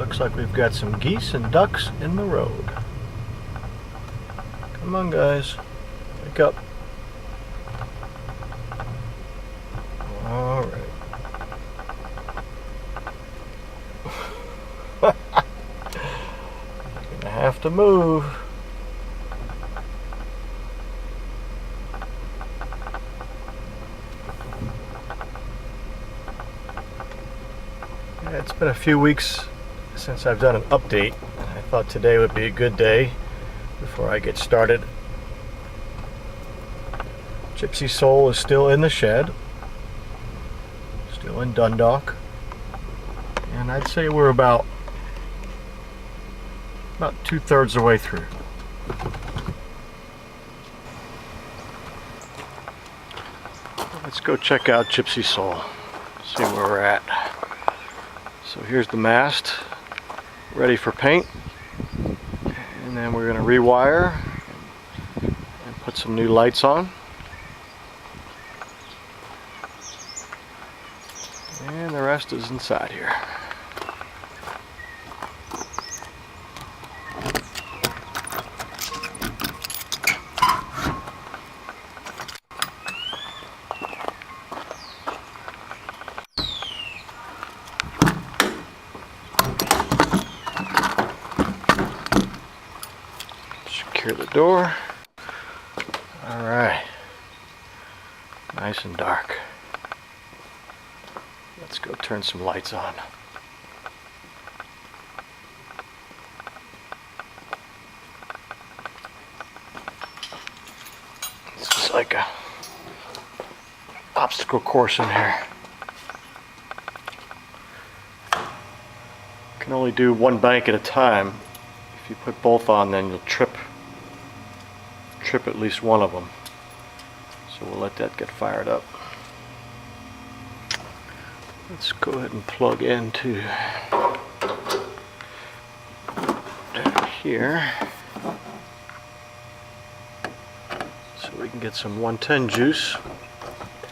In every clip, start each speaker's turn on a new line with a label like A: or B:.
A: Looks like we've got some geese and ducks in the road. Come on, guys. Wake up. Alright. Gonna have to move. Yeah, it's been a few weeks since I've done an update. I thought today would be a good day before I get started. Gypsy Soul is still in the shed, still in Dundalk, and I'd say we're about 2/3 the way through. Let's go check out Gypsy Soul, see where we're at. So here's the mast, ready for paint, and then we're going to rewire and put some new lights on. And the rest is inside here. Secure the door. Alright. Nice and dark. Let's go turn some lights on. This is like a obstacle course in here. You can only do one bank at a time. If you put both on, then you'll trip at least one of them. So we'll let that get fired up. Let's go ahead and plug into down here so we can get some 110 juice,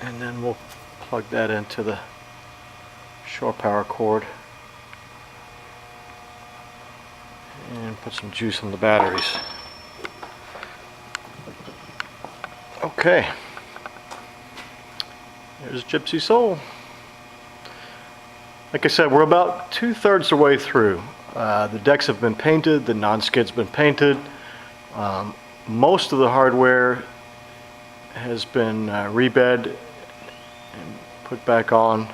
A: and then we'll plug that into the shore power cord and put some juice in the batteries. Okay, there's Gypsy Soul. Like I said, we're about 2/3 the way through. The decks have been painted, the non-skid's been painted. Most of the hardware has been rebed and put back on.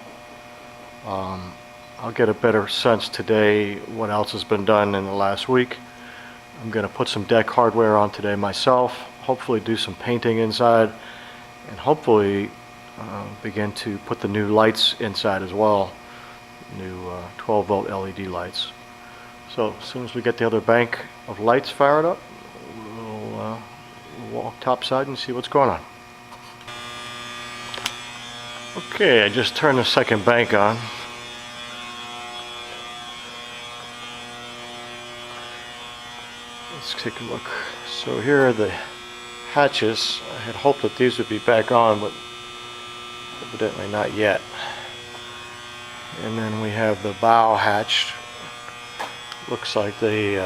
A: I'll get a better sense today what else has been done in the last week. I'm going to put some deck hardware on today myself, hopefully do some painting inside, and hopefully begin to put the new lights inside as well. New 12-volt LED lights. So as soon as we get the other bank of lights fired up, we'll walk topside and see what's going on. Okay, I just turned the second bank on. Let's take a look. So here are the hatches. I had hoped that these would be back on, but evidently not yet. And then we have the bow hatch. Looks like they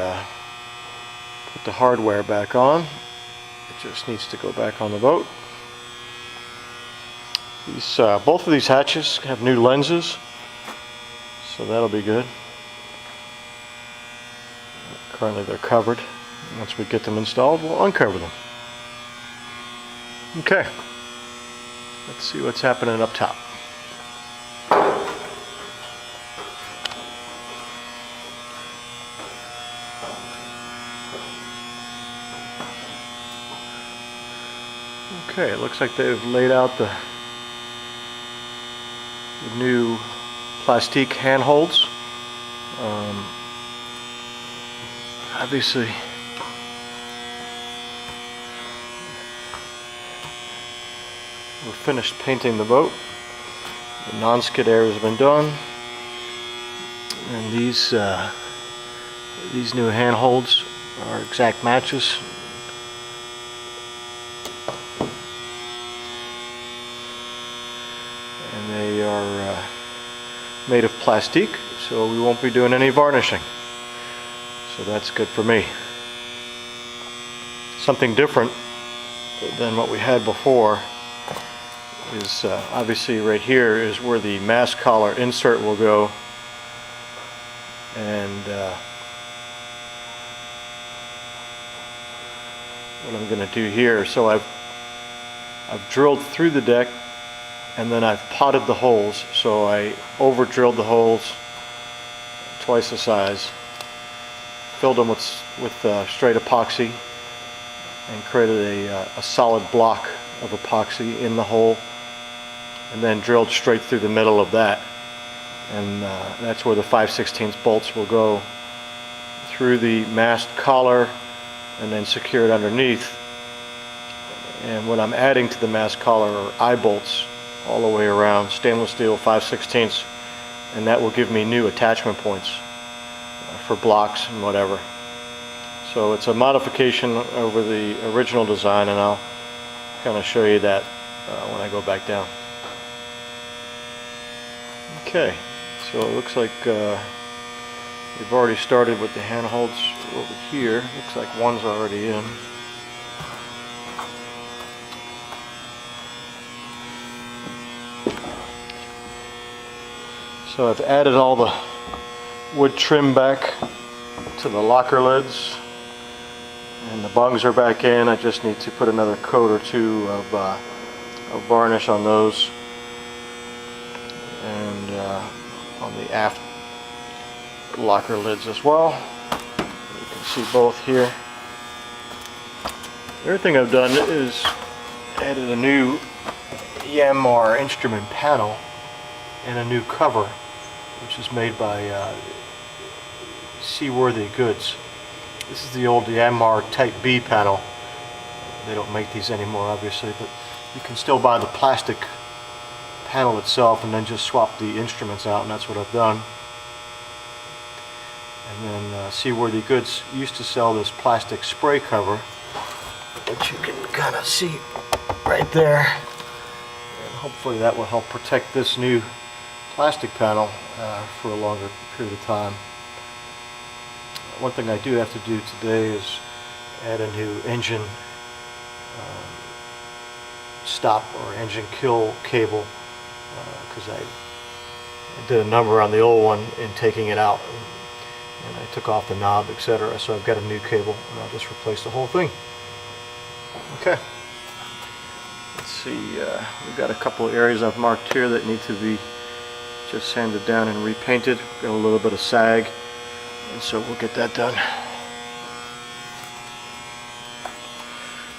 A: put the hardware back on. It just needs to go back on the boat. These, both of these hatches have new lenses, so that'll be good. Currently they're covered. Once we get them installed, we'll uncover them. Okay, let's see what's happening up top. Okay, it looks like they've laid out the new plastique handholds. Obviously, we're finished painting the boat. The non-skid area has been done, and these new handholds are exact matches. And they are made of plastique, so we won't be doing any varnishing. So that's good for me. Something different than what we had before is obviously right here is where the mast collar insert will go, and what I'm going to do here, so I've drilled through the deck and then I've potted the holes, so I over drilled the holes twice the size, filled them with straight epoxy, and created a solid block of epoxy in the hole, and then drilled straight through the middle of that, and that's where the 5/16 bolts will go through the mast collar and then secured underneath. And what I'm adding to the mast collar are eye bolts all the way around, stainless steel 5/16, and that will give me new attachment points for blocks and whatever. So it's a modification over the original design, and I'll kind of show you that when I go back down. Okay, so it looks like we've already started with the handholds over here. Looks like one's already in. So I've added all the wood trim back to the locker lids, and the bungs are back in. I just need to put another coat or two of varnish on those, and on the aft locker lids as well. You can see both here. The other thing I've done is added a new EMR instrument panel and a new cover, which is made by Seaworthy Goods. This is the old EMR Type B panel. They don't make these anymore, obviously, but you can still buy the plastic panel itself and then just swap the instruments out, and that's what I've done. And then Seaworthy Goods used to sell this plastic spray cover, which you can kind of see right there, and hopefully that will help protect this new plastic panel for a longer period of time. One thing I do have to do today is add a new engine stop or engine kill cable, because I did a number on the old one in taking it out, and I took off the knob, etc. So I've got a new cable, and I'll just replace the whole thing. Okay. Let's see, we've got a couple of areas I've marked here that need to be just sanded down and repainted. Got a little bit of sag, and so we'll get that done.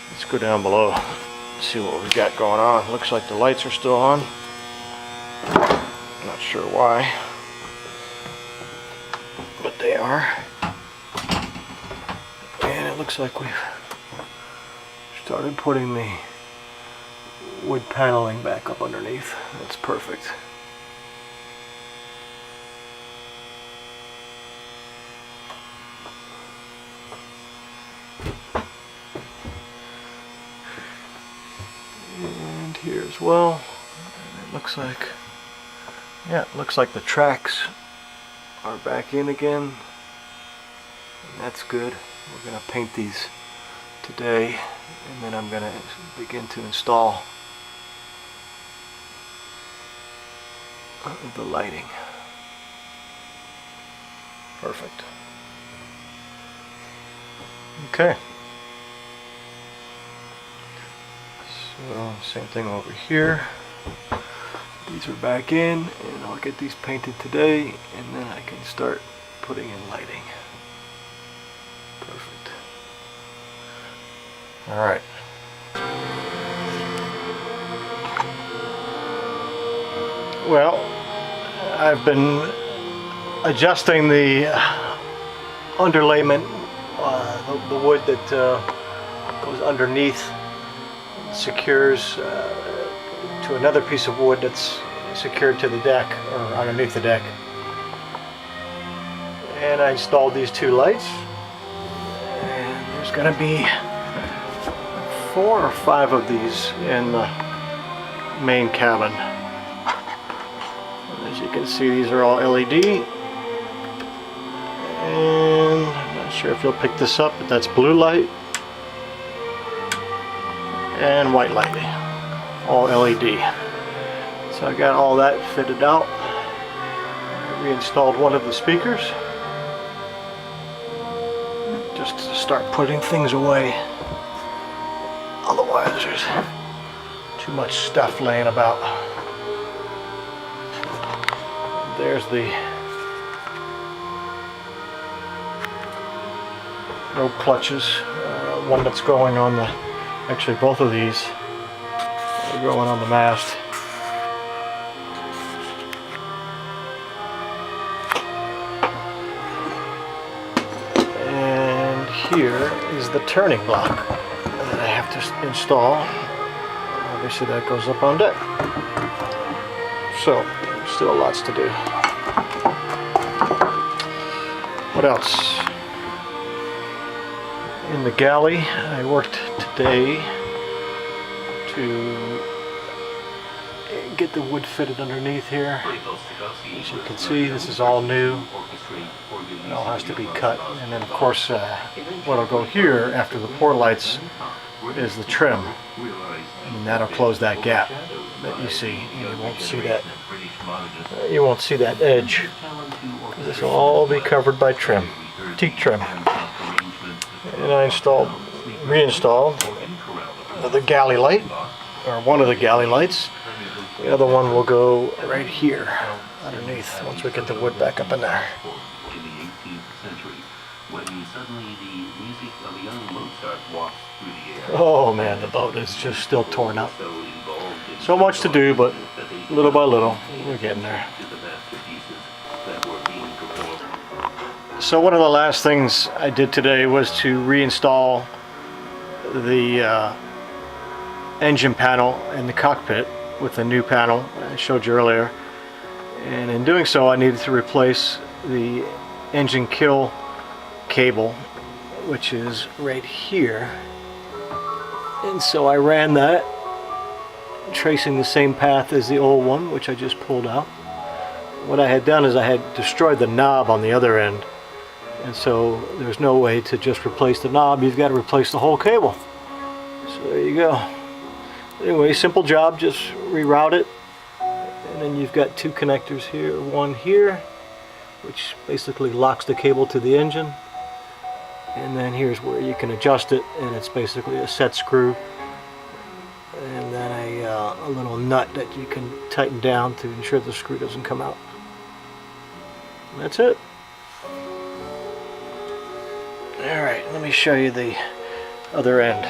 A: Let's go down below, see what we've got going on. Looks like the lights are still on. Not sure why, but they are. And it looks like we've started putting the wood paneling back up underneath. That's perfect. And here as well. And it looks like, yeah, it looks like the tracks are back in again. And that's good. We're going to paint these today, and then I'm going to begin to install the lighting. Perfect. Okay. So same thing over here. These are back in, and I'll get these painted today, and then I can start putting in lighting. Perfect. All right. Well, I've been adjusting the underlayment, the wood that goes underneath, secures to another piece of wood that's secured to the deck, or underneath the deck. And I installed these two lights, and there's going to be 4 or 5 of these in the main cabin. And As you can see, these are all LED. And I'm not sure if you'll pick this up, but that's blue light and white light, all LED. So I got all that fitted out. I reinstalled one of the speakers just to start putting things away. Otherwise there's too much stuff laying about. There's the no clutches, one that's going on the, actually both of these are going on the mast. And here is the turning block that I have to install. Obviously that goes up on deck. So, still lots to do. What else? In the galley, I worked today to get the wood fitted underneath here. As you can see, this is all new. It all has to be cut. And then of course, what'll go here after the port lights is the trim. And that'll close that gap that you see. You won't see that. You won't see that edge. This will all be covered by trim, teak trim. And I reinstalled the galley light, or one of the galley lights. The other one will go right here underneath once we get the wood back up in there. Oh man, the boat is just still torn up. So much to do, but little by little, we're getting there. So one of the last things I did today was to reinstall the engine panel in the cockpit with the new panel I showed you earlier. And in doing so, I needed to replace the engine kill cable, which is right here. And so I ran that, tracing the same path as the old one, which I just pulled out. What I had done is I had destroyed the knob on the other end. And so there's no way to just replace the knob, you've got to replace the whole cable. So there you go. Anyway, simple job, just reroute it. And then you've got two connectors here, one here, which basically locks the cable to the engine. And then here's where you can adjust it, and it's basically a set screw. And then a little nut that you can tighten down to ensure the screw doesn't come out. And that's it. Alright, let me show you the other end.